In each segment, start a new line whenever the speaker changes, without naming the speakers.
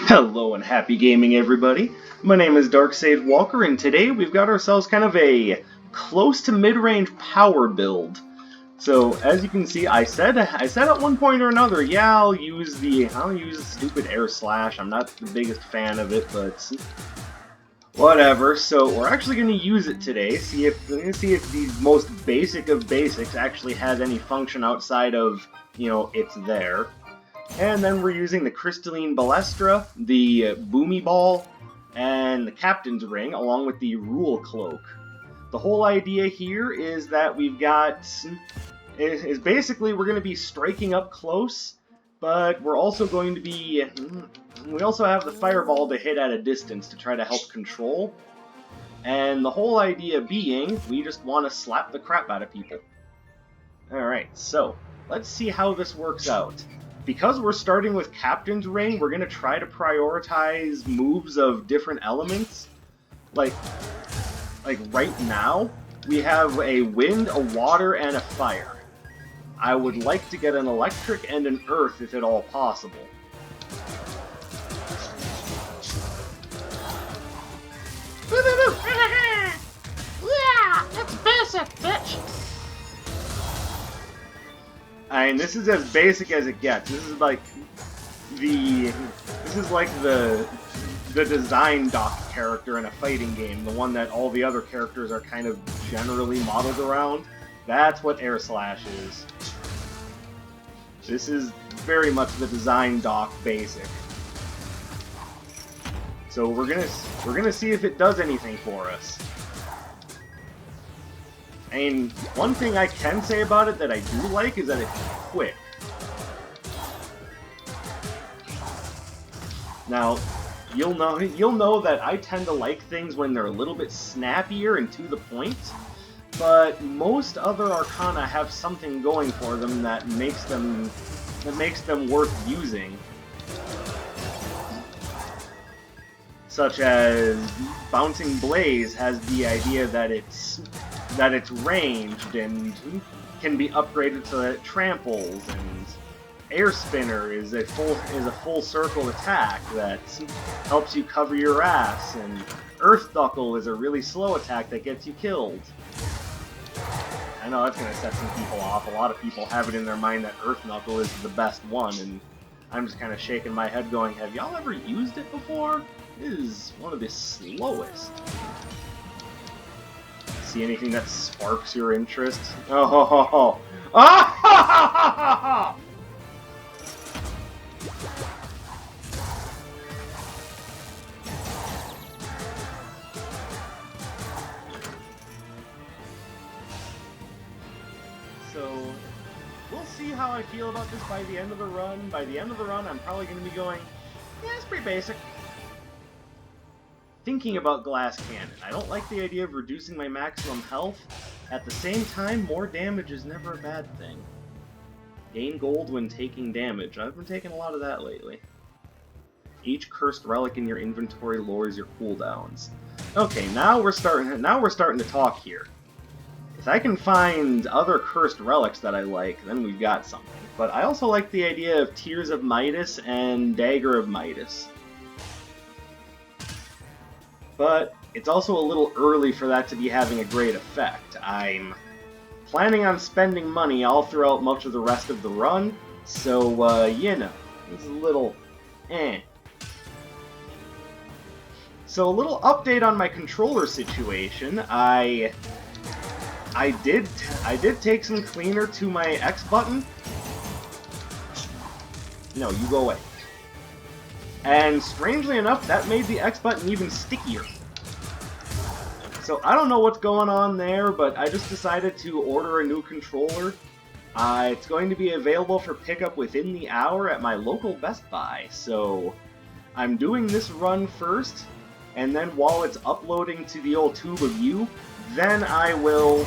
Hello and happy gaming, everybody. My name is Darksade Walker, and today we've got ourselves kind of a close to mid-range power build. So as you can see, I said at one point or another, yeah, I'll use the stupid air slash. I'm not the biggest fan of it, but whatever. So we're actually going to use it today. We're going to see if the most basic of basics actually has any function outside of, it's there. And then we're using the crystalline balestra, the boomy ball, and the captain's ring, along with the rule cloak. The whole idea here is that we've got, is basically we're going to be striking up close, but we're also going to be, we also have the fireball to hit at a distance to try to help control. And the whole idea being, we just want to slap the crap out of people. Alright, so, let's see how this works out. Because we're starting with Captain's Ring, we're going to try to prioritize moves of different elements. Like right now, we have a wind, a water, and a fire. I would like to get an electric and an earth if at all possible.
Yeah, it's basic, bitch!
I mean, this is as basic as it gets. This is like the design doc character in a fighting game, the one that all the other characters are kind of generally modeled around. That's what air slash is. This is very much the design doc basic. So we're gonna see if it does anything for us. I mean, one thing I can say about it that I do like is that it's quick. Now, you'll know that I tend to like things when they're a little bit snappier and to the point, but most other arcana have something going for them that makes them worth using. Such as Bouncing Blaze has the idea that it's ranged and can be upgraded so that it tramples, and Air Spinner is a full circle attack that helps you cover your ass, and Earth Knuckle is a really slow attack that gets you killed. I know that's gonna set some people off. A lot of people have it in their mind that Earth Knuckle is the best one, and I'm just kind of shaking my head going, have y'all ever used it before? It is one of the slowest. See anything that sparks your interest? Oh ho ho ho! Ah ha ha ha ha ha! So we'll see how I feel about this by the end of the run. By the end of the run, I'm probably going to be going, yeah, it's pretty basic. Thinking about Glass Cannon. I don't like the idea of reducing my maximum health. At the same time, more damage is never a bad thing. Gain gold when taking damage. I've been taking a lot of that lately. Each cursed relic in your inventory lowers your cooldowns. Okay, now we're starting to talk here. If I can find other cursed relics that I like, then we've got something. But I also like the idea of Tears of Midas and Dagger of Midas. But it's also a little early for that to be having a great effect. I'm planning on spending money all throughout much of the rest of the run, so, it's a little eh. So a little update on my controller situation. I did take some cleaner to my X button. No, you go away. And strangely enough, that made the X button even stickier. So I don't know what's going on there, but I just decided to order a new controller. It's going to be available for pickup within the hour at my local Best Buy. So I'm doing this run first, and then while it's uploading to the old tube of you, then I will...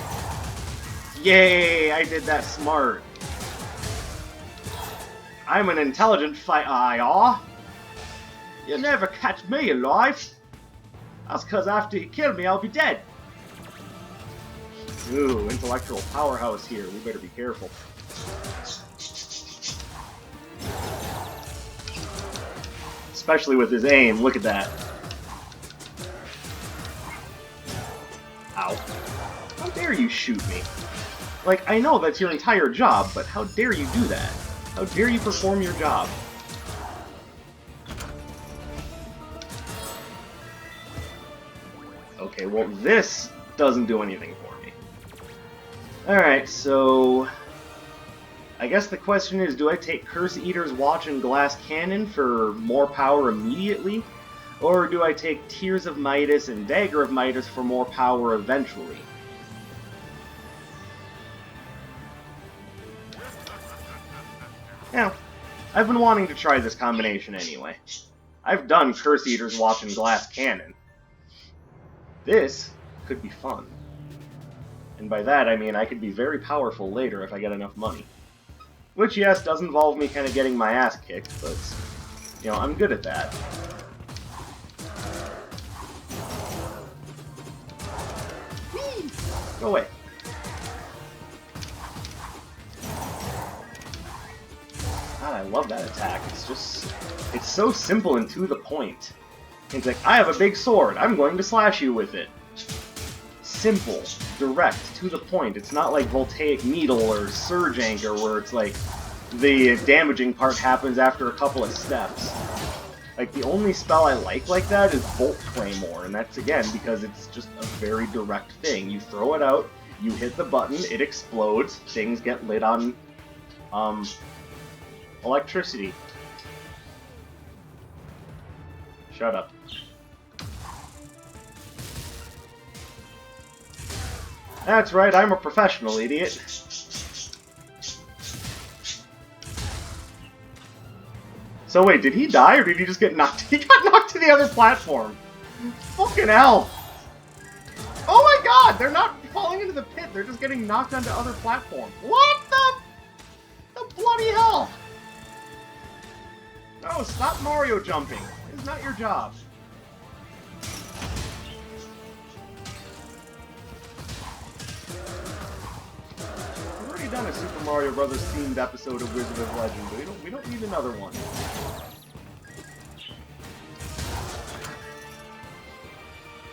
Yay, I did that smart. I'm an intelligent aw. You'll never catch me alive. That's because after you kill me, I'll be dead. Ooh, intellectual powerhouse here. We better be careful. Especially with his aim. Look at that. Ow. How dare you shoot me? Like, I know that's your entire job, but how dare you do that? How dare you perform your job? Okay, well, this doesn't do anything for me. Alright, so... I guess the question is, do I take Curse Eater's Watch and Glass Cannon for more power immediately? Or do I take Tears of Midas and Dagger of Midas for more power eventually? Yeah, I've been wanting to try this combination anyway. I've done Curse Eater's Watch and Glass Cannon. This could be fun. And by that I mean I could be very powerful later if I get enough money. Which, yes, does involve me kind of getting my ass kicked, but, you know, I'm good at that. Whee! Go away. God, I love that attack. It's just... it's so simple and to the point. It's like, I have a big sword, I'm going to slash you with it. Simple, direct, to the point. It's not like Voltaic Needle or Surge Anchor where it's like the damaging part happens after a couple of steps. Like, the only spell I like that is Bolt Claymore, and that's, again, because it's just a very direct thing. You throw it out, you hit the button, it explodes, things get lit on, electricity. Shut up. That's right, I'm a professional, idiot. So wait, did he die, or did he just get knocked? He got knocked to the other platform. Fucking hell. Oh my god, they're not falling into the pit, they're just getting knocked onto other platforms. What the bloody hell? No, stop Mario jumping. It's not your job. We've already done a Super Mario Brothers themed episode of Wizard of Legend, but we don't need another one.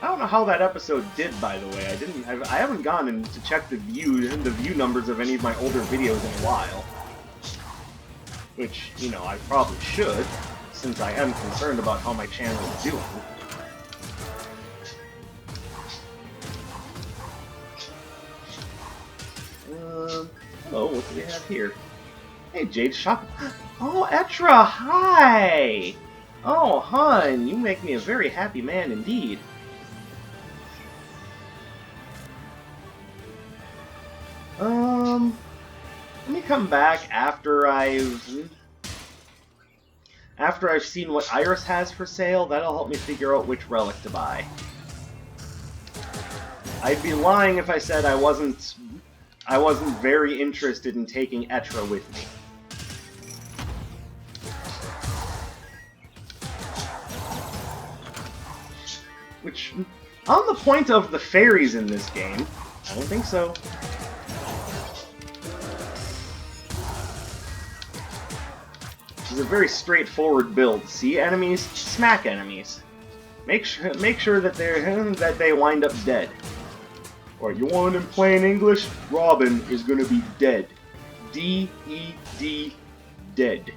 I don't know how that episode did, by the way. I haven't gone in to check the view numbers of any of my older videos in a while. Which, you know, I probably should, since I am concerned about how my channel is doing. Hello, what do we have here? Hey, Jade Shop. Oh, Etra, hi! Oh, hun, you make me a very happy man indeed. Let me come back after I've seen what Iris has for sale. That'll help me figure out which relic to buy. I'd be lying if I said I wasn't very interested in taking Etra with me. Which, on the point of the fairies in this game, I don't think so. It's a very straightforward build. See enemies, smack enemies. Make sure that they wind up dead. Or you want in plain English? Robin is gonna be dead. D-E-D, dead.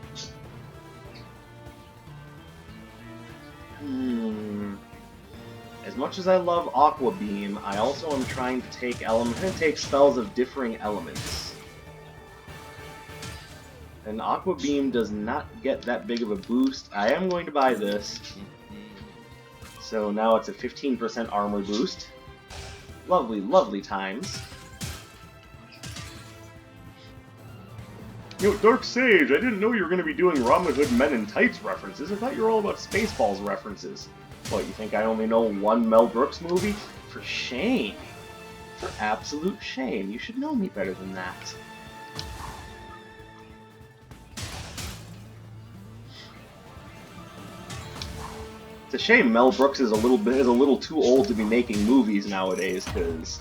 As much as I love Aqua Beam, I also am trying to take spells of differing elements. And Aqua Beam does not get that big of a boost. I am going to buy this. So now it's a 15% armor boost. Lovely, lovely times. Yo, Dark Sage, I didn't know you were going to be doing Robin Hood Men in Tights references. I thought you were all about Spaceballs references. What, you think I only know one Mel Brooks movie? For shame. For absolute shame. You should know me better than that. It's a shame Mel Brooks is a little too old to be making movies nowadays, because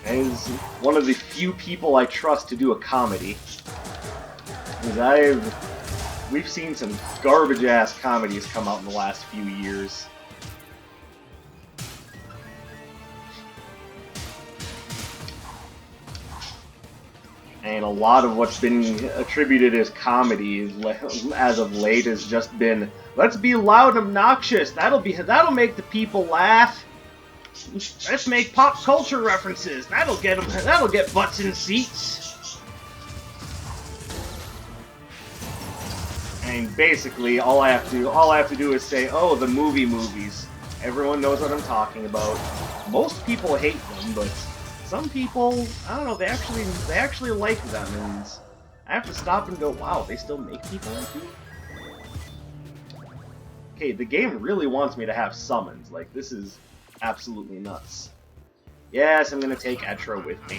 he's one of the few people I trust to do a comedy. Because we've seen some garbage-ass comedies come out in the last few years. And a lot of what's been attributed as comedy as of late has just been, let's be loud and obnoxious. That'll make the people laugh. Let's make pop culture references. That'll get butts in seats. And basically, all I have to do is say, "Oh, the movies." Everyone knows what I'm talking about. Most people hate them, but some people, I don't know, they actually like them, and I have to stop and go, wow, they still make people like you? Okay, the game really wants me to have summons. Like, this is absolutely nuts. Yes, I'm gonna take Etra with me.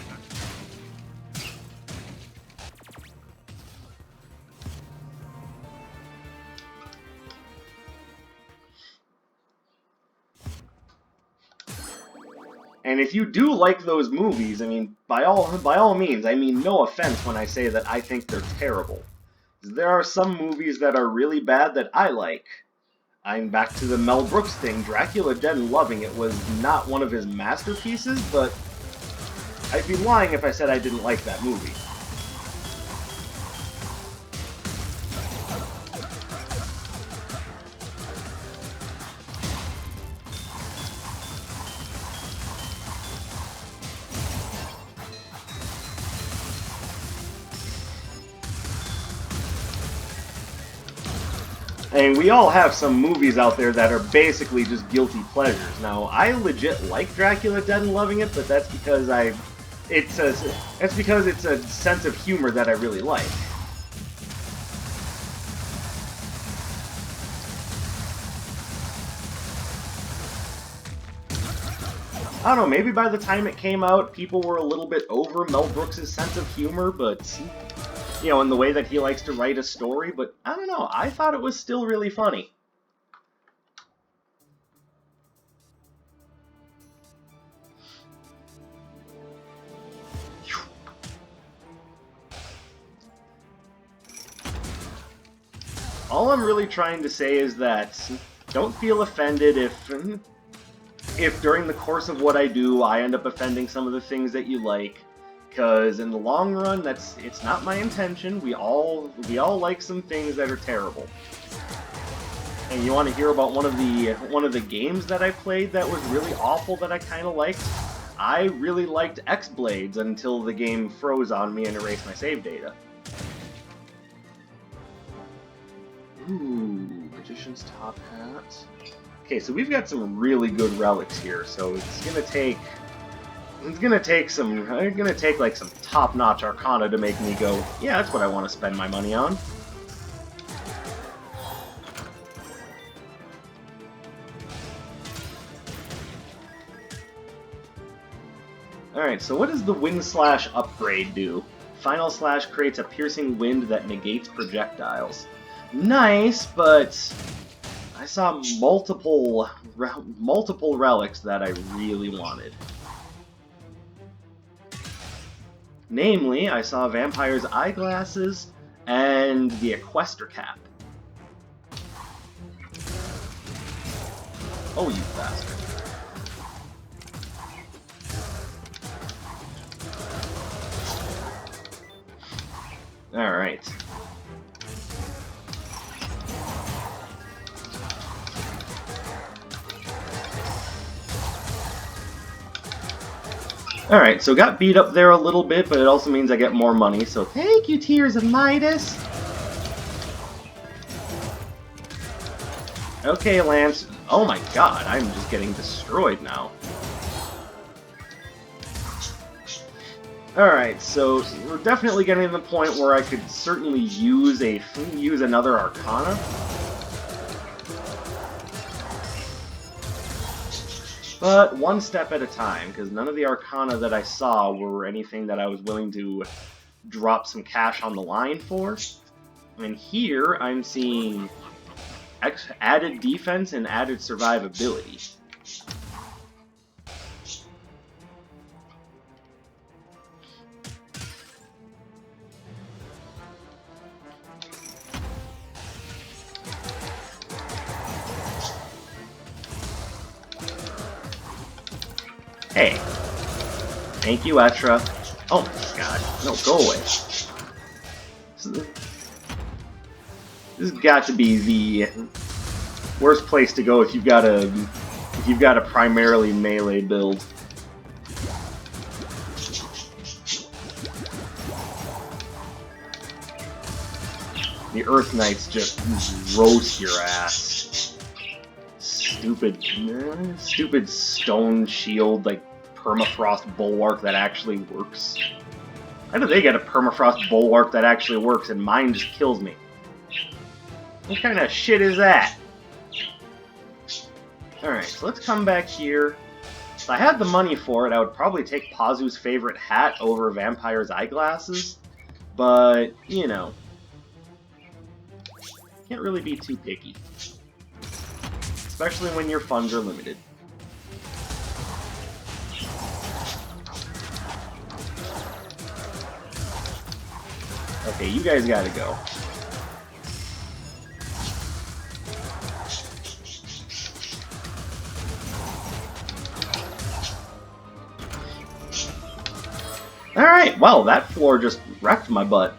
And if you do like those movies, I mean, by all means, I mean no offense when I say that I think they're terrible. There are some movies that are really bad that I like. I'm back to the Mel Brooks thing. Dracula Dead and Loving It was not one of his masterpieces, but I'd be lying if I said I didn't like that movie. And we all have some movies out there that are basically just guilty pleasures. Now, I legit like Dracula Dead and Loving It, but that's because it's a sense of humor that I really like. I don't know, maybe by the time it came out, people were a little bit over Mel Brooks' sense of humor, but you know, in the way that he likes to write a story, but I don't know, I thought it was still really funny. All I'm really trying to say is that don't feel offended if during the course of what I do, I end up offending some of the things that you like. Because in the long run, it's not my intention. We all like some things that are terrible. And you want to hear about one of the games that I played that was really awful that I kind of liked? I really liked X-Blades until the game froze on me and erased my save data. Ooh, Magician's Top Hat. Okay, so we've got some really good relics here. So it's gonna take like some top-notch arcana to make me go, yeah, that's what I want to spend my money on. Alright, so what does the Wind Slash upgrade do? Final Slash creates a piercing wind that negates projectiles. Nice, but I saw multiple relics that I really wanted. Namely, I saw Vampire's Eyeglasses and the Equester Cap. Oh, you bastard. Alright. Alright, so got beat up there a little bit, but it also means I get more money, so thank you, Tears of Midas! Okay, Lance. Oh my god, I'm just getting destroyed now. Alright, so we're definitely getting to the point where I could certainly use another Arcana. But one step at a time, because none of the Arcana that I saw were anything that I was willing to drop some cash on the line for. And here, I'm seeing added defense and added survivability. Hey. Thank you, Etra. Oh my god. No, go away. This has got to be the worst place to go if you've got a primarily melee build. The Earth Knights just roast your ass. Stupid stone shield, like permafrost bulwark that actually works. How do they get a permafrost bulwark that actually works and mine just kills me? What kind of shit is that? Alright, so let's come back here. If I had the money for it, I would probably take Pazu's favorite hat over Vampire's eyeglasses. But, you know, can't really be too picky. Especially when your funds are limited. Okay, you guys gotta go. Alright, well, that floor just wrecked my butt.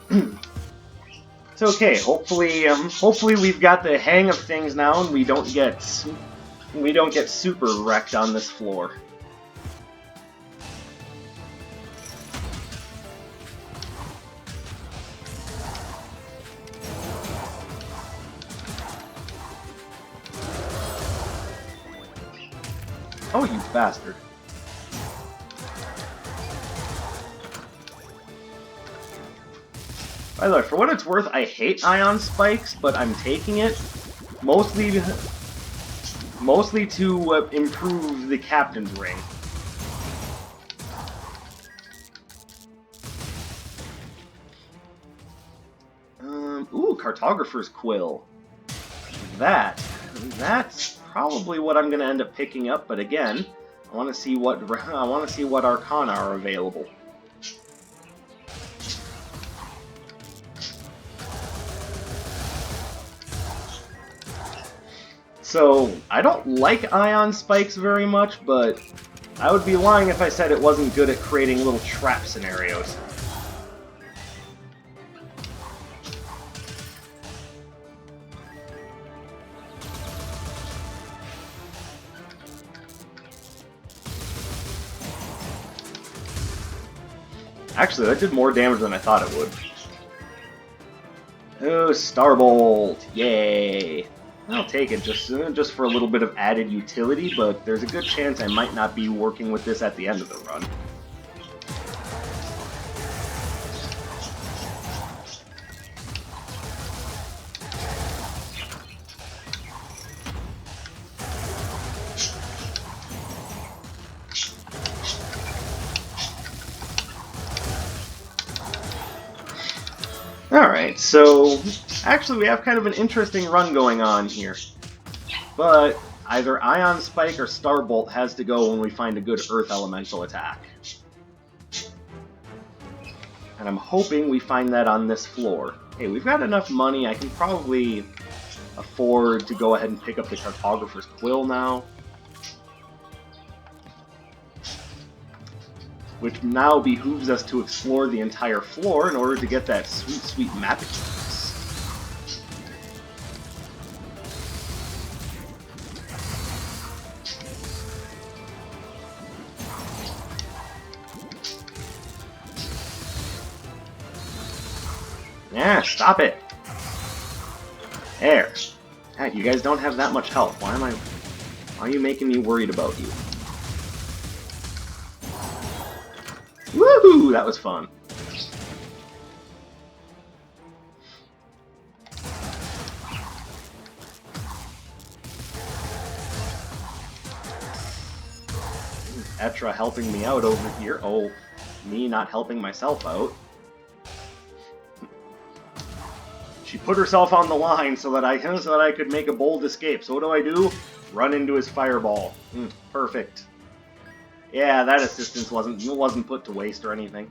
It's okay. Hopefully we've got the hang of things now, and we don't get super wrecked on this floor. Oh, you bastard. By the way, for what it's worth, I hate ion spikes, but I'm taking it mostly to improve the captain's ring. Ooh, cartographer's quill. That's probably what I'm gonna end up picking up. But again, I want to see what arcana are available. So, I don't like ion spikes very much, but I would be lying if I said it wasn't good at creating little trap scenarios. Actually, that did more damage than I thought it would. Oh, Starbolt! Yay! I'll take it just for a little bit of added utility, but there's a good chance I might not be working with this at the end of the run. Alright, so actually we have kind of an interesting run going on here. But either Ion Spike or Starbolt has to go when we find a good Earth Elemental attack. And I'm hoping we find that on this floor. Hey, we've got enough money, I can probably afford to go ahead and pick up the Cartographer's Quill now. Which now behooves us to explore the entire floor in order to get that sweet, sweet map experience. Yeah, stop it! There. God, you guys don't have that much health. Why are you making me worried about you? Woohoo! That was fun. Etra helping me out over here. Oh, me not helping myself out. She put herself on the line so that I could make a bold escape. So what do? Run into his fireball. Perfect. Yeah, that assistance wasn't put to waste or anything.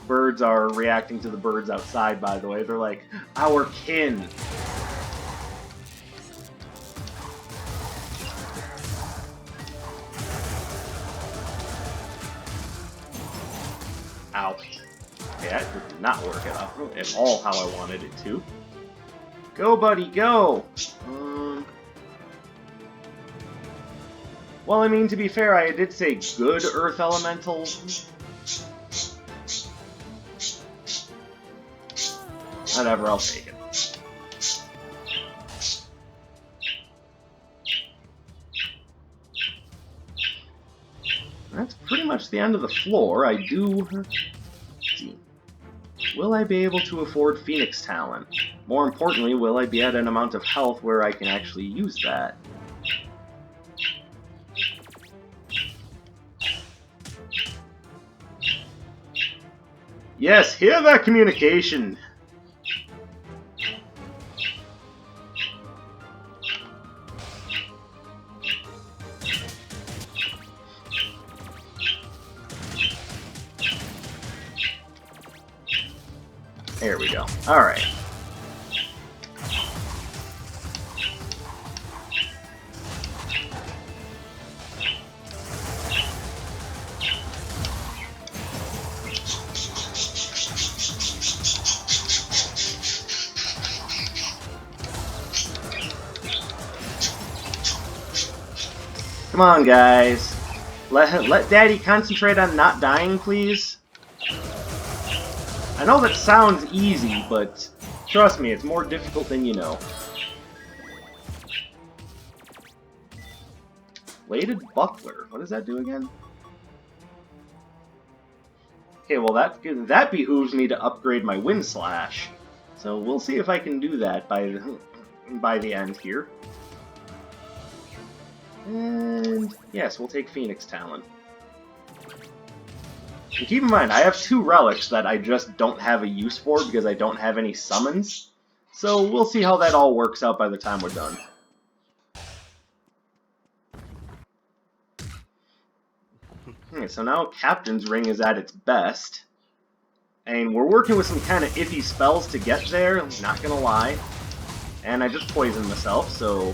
Birds are reacting to the birds outside, by the way. They're like, our kin. that did not work at all how I wanted it to. Go, buddy, go! Well, I mean, to be fair, I did say good Earth Elemental. Whatever, I'll take it. That's pretty much the end of the floor. I do... Let's see. Will I be able to afford Phoenix Talent? More importantly, will I be at an amount of health where I can actually use that? Yes, hear that communication! There we go. Alright. Come on, guys. Let Daddy concentrate on not dying, please. I know that sounds easy, but trust me, it's more difficult than you know. Bladed Buckler. What does that do again? Okay, well that behooves me to upgrade my Wind Slash. So we'll see if I can do that by the end here. And yes, we'll take Phoenix Talent. And keep in mind, I have 2 relics that I just don't have a use for because I don't have any summons. So we'll see how that all works out by the time we're done. Okay, so now Captain's Ring is at its best. And we're working with some kind of iffy spells to get there, not gonna lie. And I just poisoned myself, so...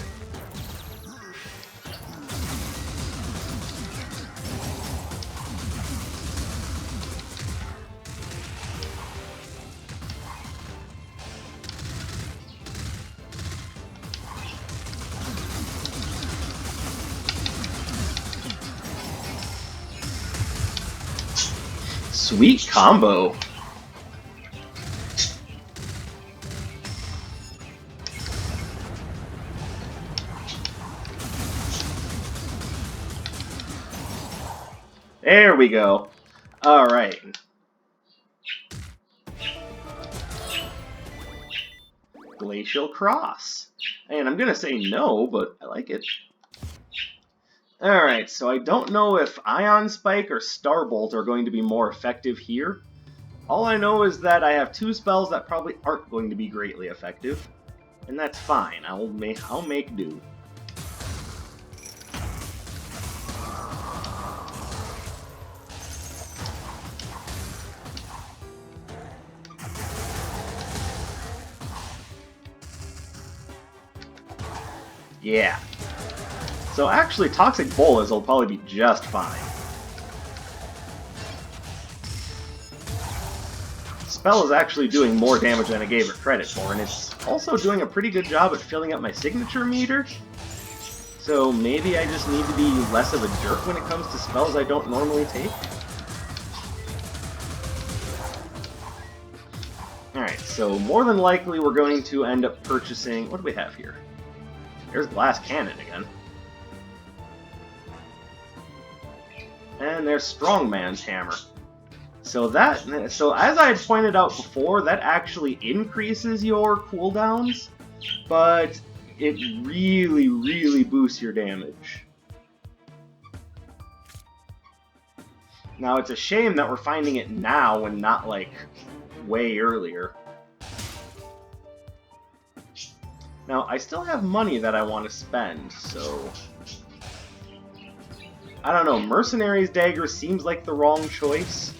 Sweet combo. There we go. All right. Glacial Cross. And I'm gonna say no, but I like it. Alright, so I don't know if Ion Spike or Starbolt are going to be more effective here. All I know is that I have 2 spells that probably aren't going to be greatly effective. And that's fine, I'll make do. Yeah. So actually, Toxic Bolas will probably be just fine. Spell is actually doing more damage than I gave it credit for, and it's also doing a pretty good job at filling up my signature meter. So maybe I just need to be less of a jerk when it comes to spells I don't normally take. Alright, so more than likely we're going to end up purchasing... What do we have here? There's Glass Cannon again. And there's Strongman's Hammer. So as I had pointed out before, that actually increases your cooldowns, but it really, really boosts your damage. Now, it's a shame that we're finding it now and not, like, way earlier. Now, I still have money that I want to spend, so... I don't know, Mercenary's Dagger seems like the wrong choice.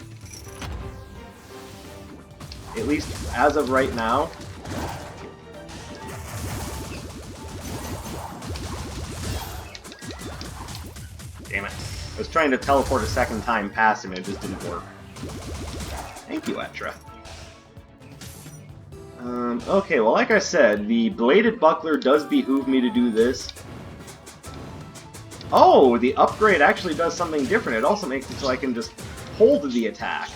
At least as of right now. Damn it. I was trying to teleport a second time past him and it just didn't work. Thank you, Etra. Okay, well, like I said, the bladed buckler does behoove me to do this. Oh, the upgrade actually does something different. It also makes it so I can just hold the attack.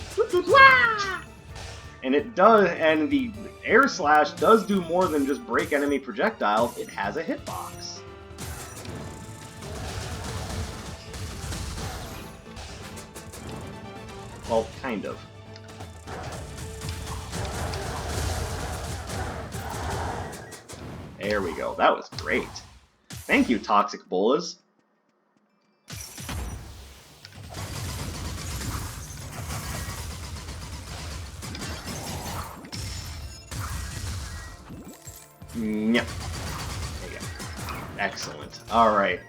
And it does, and the air slash does do more than just break enemy projectiles. It has a hitbox. Well, kind of. There we go. That was great. Thank you, Toxic Bolas. Yep. There you go. Excellent. Alright.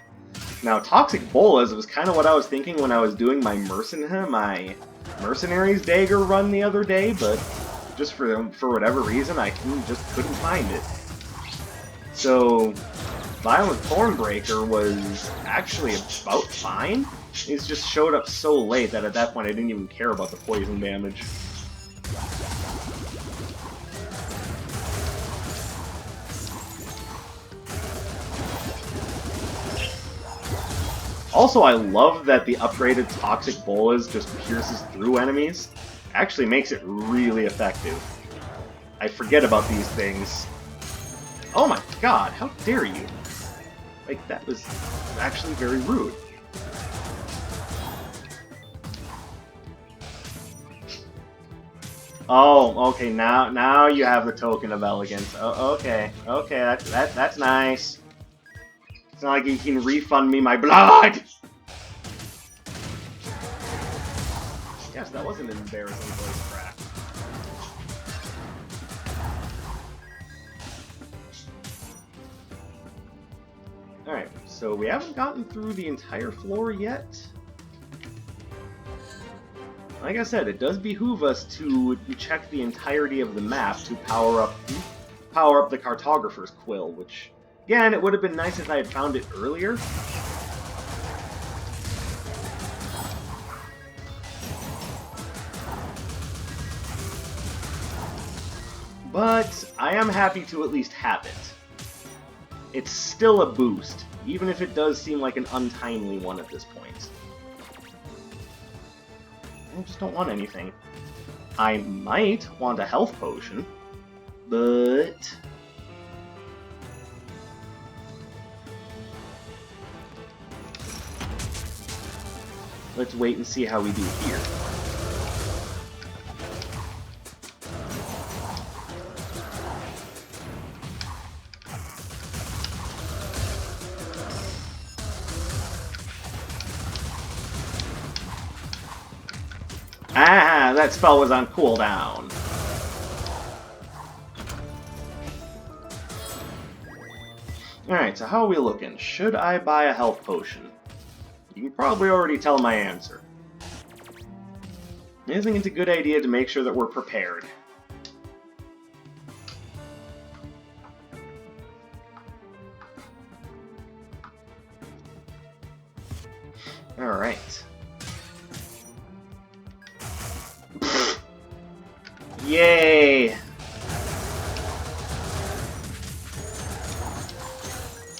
Now, Toxic Bolas was kind of what I was thinking when I was doing my Mercenaries Dagger run the other day, but just for whatever reason, I just couldn't find it. So, Violent Thornbreaker was actually about fine. It just showed up so late that at that point I didn't even care about the poison damage. Also, I love that the upgraded Toxic Bolas just pierces through enemies. Actually makes it really effective. I forget about these things. Oh my god, how dare you! Like, that was actually very rude. Oh, okay, now you have the token of elegance. Oh, okay, that's nice. It's not like you can refund me my blood! Yes, that was an embarrassing voice crack. Alright, so we haven't gotten through the entire floor yet. Like I said, it does behoove us to check the entirety of the map to power up the Cartographer's Quill, which, again, it would have been nice if I had found it earlier. But I am happy to at least have it. It's still a boost, even if it does seem like an untimely one at this point. I just don't want anything. I might want a health potion, but... let's wait and see how we do here. Ah, that spell was on cooldown. Alright, so how are we looking? Should I buy a health potion? You can probably already tell my answer. I think it's a good idea to make sure that we're prepared. Alright. Yay!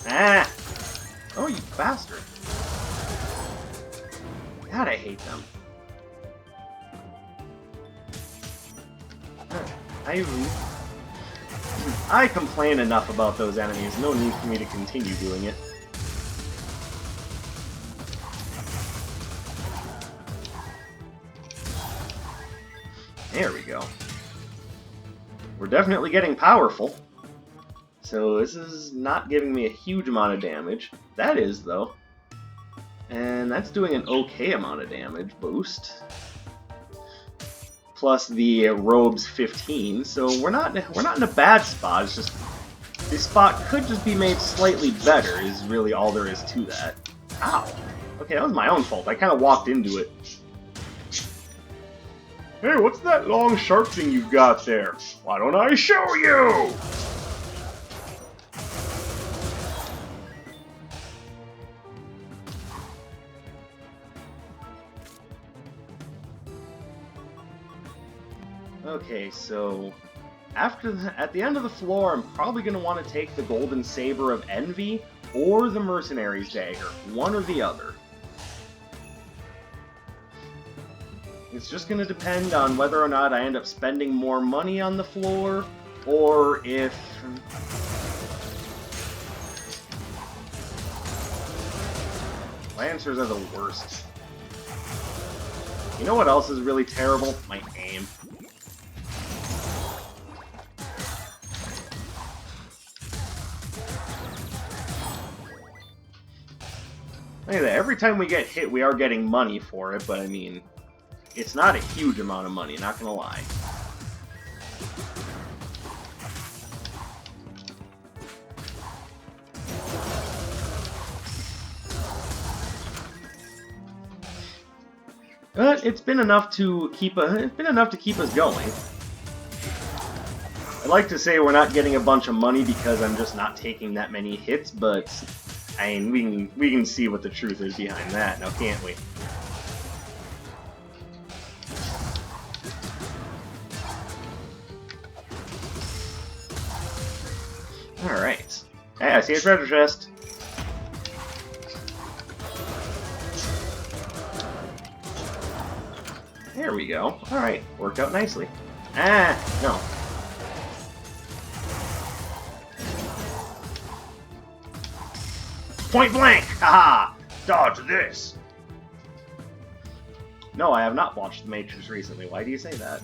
Ah! Oh, you bastard. God, I hate them. I complain enough about those enemies. No need for me to continue doing it. There we go. We're definitely getting powerful. So this is not giving me a huge amount of damage. That is, though. And that's doing an okay amount of damage boost. Plus the robe's 15, so we're not in a bad spot. It's just this spot could just be made slightly better. Is really all there is to that. Ow. Okay, that was my own fault. I kind of walked into it. Hey, what's that long sharp thing you've got there? Why don't I show you? Okay, so At the end of the floor, I'm probably going to want to take the Golden Saber of Envy or the Mercenary's Dagger, one or the other. It's just going to depend on whether or not I end up spending more money on the floor, or if... Lancers are the worst. You know what else is really terrible? My aim. Look at that. Every time we get hit, we are getting money for it, but I mean, it's not a huge amount of money, not gonna lie. But it's been enough to keep us going. I'd like to say we're not getting a bunch of money because I'm just not taking that many hits, but I mean we can see what the truth is behind that now, can't we? All right. Hey, I see a treasure chest. There we go. Alright, worked out nicely. Ah, no. Point blank! Haha! Dodge this! No, I have not watched The Matrix recently. Why do you say that?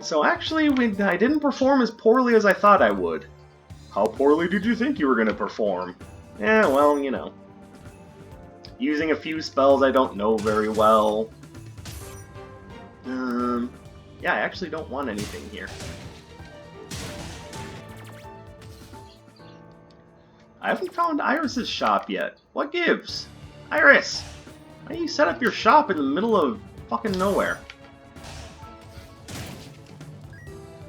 So actually, I didn't perform as poorly as I thought I would. How poorly did you think you were going to perform? Yeah, well, you know. Using a few spells I don't know very well. Yeah, I actually don't want anything here. I haven't found Iris's shop yet. What gives? Iris! Why do you set up your shop in the middle of fucking nowhere?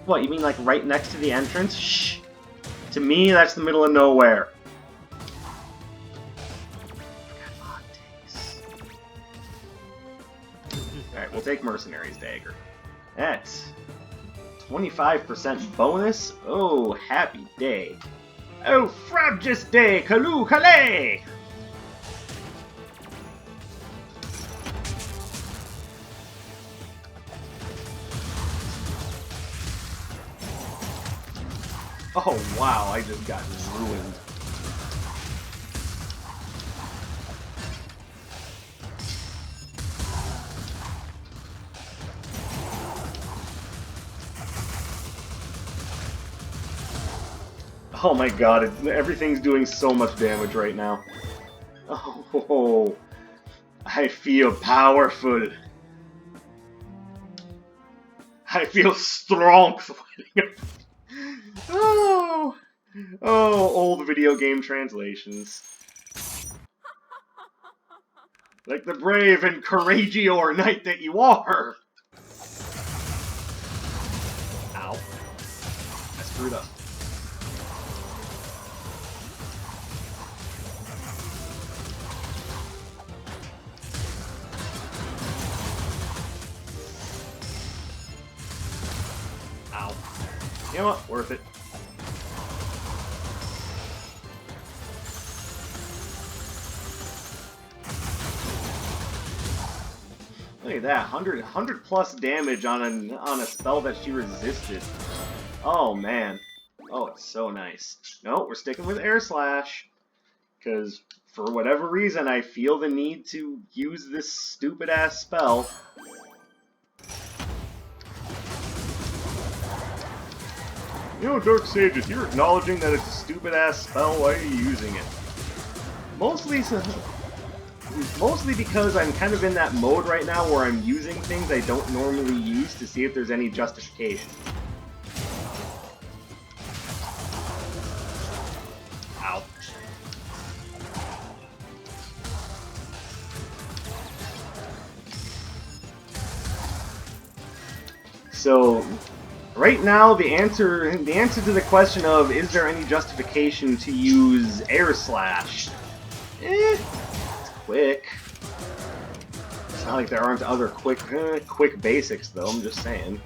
What, you mean like right next to the entrance? Shh! To me, that's the middle of nowhere. Alright, we'll take Mercenary's Dagger. That's 25% bonus. Oh, happy day. Oh, frabjous day, Kaloo Kalay! Oh wow, I just got ruined. Oh my god, everything's doing so much damage right now. Oh, I feel powerful. I feel strong. Oh, old video game translations. Like the brave and courageous knight that you are. Ow. I screwed up. Ow. You know what? Worth it. Look at that, 100 plus damage on a spell that she resisted. Oh man. Oh, it's so nice. No, we're sticking with Air Slash. Because for whatever reason, I feel the need to use this stupid ass spell. You know, Dark Sage, if you're acknowledging that it's a stupid ass spell, why are you using it? Mostly because I'm kind of in that mode right now where I'm using things I don't normally use to see if there's any justification. Ow. So, right now the answer to the question of is there any justification to use Air Slash It's quick. It's not like there aren't other quick basics, though, I'm just saying.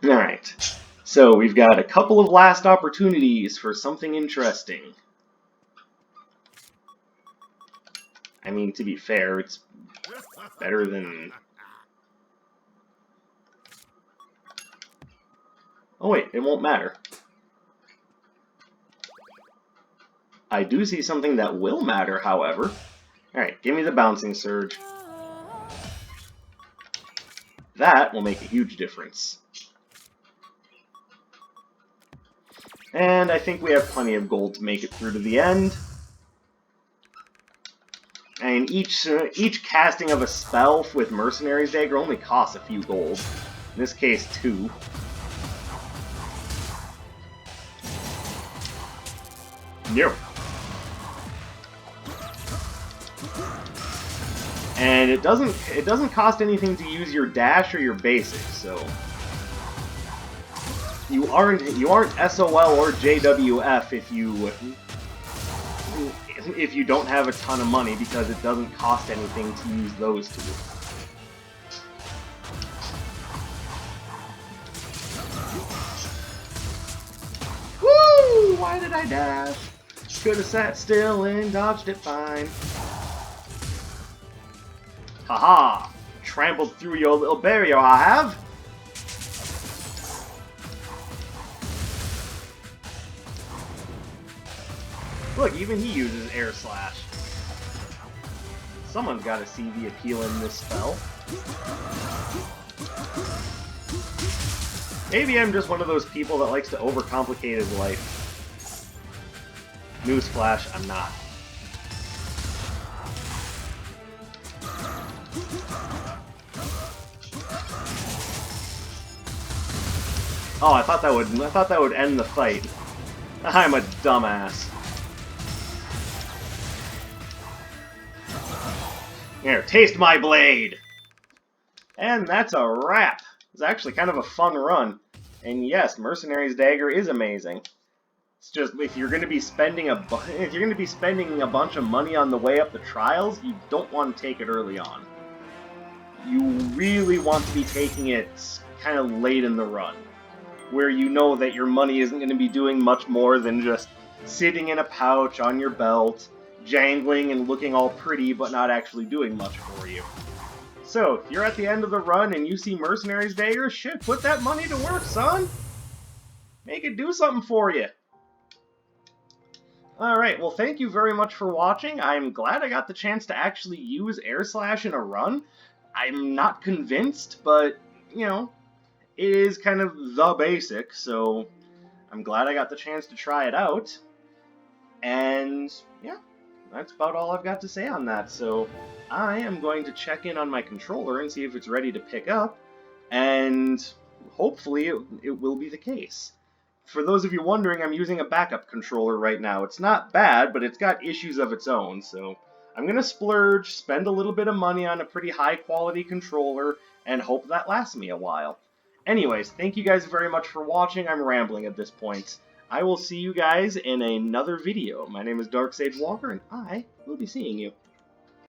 Alright, so we've got a couple of last opportunities for something interesting. I mean, to be fair, it's better than... Oh wait, it won't matter. I do see something that will matter, however. Alright, give me the bouncing surge. That will make a huge difference. And I think we have plenty of gold to make it through to the end. And each casting of a spell with Mercenary's Dagger only costs a few gold. In this case, 2. Yep. And it doesn't cost anything to use your dash or your basics, so you aren't SOL or JWF if you don't have a ton of money, because it doesn't cost anything to use those two. Woo! Why did I dash? Could have sat still and dodged it fine. Haha! Trampled through your little barrier, I have! Look, even he uses Air Slash. Someone's gotta see the appeal in this spell. Maybe I'm just one of those people that likes to overcomplicate his life. Newsflash, I'm not. Oh, I thought that would end the fight. I'm a dumbass. Here, taste my blade! And that's a wrap. It's actually kind of a fun run. And yes, Mercenary's Dagger is amazing. It's just, if you're going to be spending a bunch of money on the way up the trials, you don't want to take it early on. You really want to be taking it kind of late in the run, where you know that your money isn't going to be doing much more than just sitting in a pouch on your belt, jangling and looking all pretty, but not actually doing much for you. So, if you're at the end of the run and you see Mercenary's Dagger, shit, put that money to work, son! Make it do something for you! Alright, well thank you very much for watching. I'm glad I got the chance to actually use Air Slash in a run. I'm not convinced, but, you know, it is kind of the basic, so I'm glad I got the chance to try it out. And, yeah, that's about all I've got to say on that. So I am going to check in on my controller and see if it's ready to pick up, and hopefully it will be the case. For those of you wondering, I'm using a backup controller right now. It's not bad, but it's got issues of its own, so I'm going to splurge, spend a little bit of money on a pretty high-quality controller, and hope that lasts me a while. Anyways, thank you guys very much for watching. I'm rambling at this point. I will see you guys in another video. My name is Dark Sage Walker, and I will be seeing you.